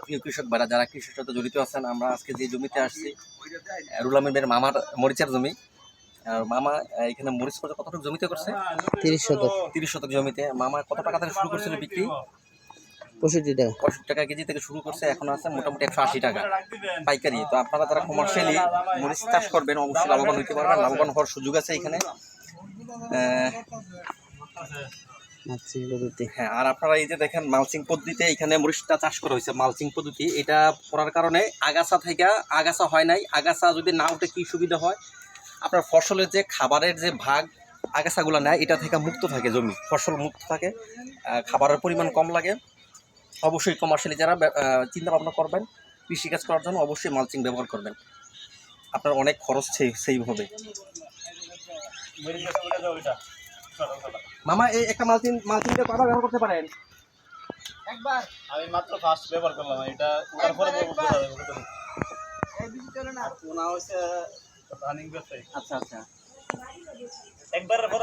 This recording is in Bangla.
প্রিয় কৃষক ভাইরা, যারা কৃষির সাথে জড়িত আছেন, আমরা আজকে যে জমিতে আসছি, রুহুল আমিনের মামার মরিচের জমি। মামা এখানে মরিচ কতটুকু জমিতে করছে? 30 শতক। 30 শতক জমিতে। মামা কত টাকা থেকে শুরু করছিল বিক্রি? 65 টাকা। 65 টাকা কেজি থেকে শুরু করছে, এখন আছে মোটামুটি 180 টাকা পাইকারি। তো আপনারা যারা কমার্শিয়ালি মরিচ চাষ করবেন, অবশ্যই লাভবান হতে পারবেন। লাভবান হওয়ার সুযোগ আছে এখানে। হ্যাঁ, আর আপনারা এই যে দেখেন মালচিং পদ্ধতিতে এখানে মরিচটা চাষ করা হয়েছে। মালচিং পদ্ধতি এটা করার কারণে আগাছা থেকে আগাছা হয় নাই। আগাছা যদি না উঠে কি সুবিধা হয়, আপনার ফসলের যে খাবারের যে ভাগ আগাছাগুলো নেয়, এটা থেকে মুক্ত থাকে, জমি ফসল মুক্ত থাকে, খাবারের পরিমাণ কম লাগে। অবশ্যই কমার্শিয়ালি যারা চিন্তা ভাবনা করবেন কৃষিকাজ করার জন্য, অবশ্যই মালচিং ব্যবহার করবেন। আপনার অনেক খরচ সেভ হবে। মামা এই একটা মালচিংটা কয়বার ব্যবহার করতে পারেন? একবার। আমি মাত্র ফার্স্ট ব্যবহার করলাম, এটা ওটার পরে ওনা হচ্ছে রানিং ব্যবসায়ী। আচ্ছা আচ্ছা। একবারের পরে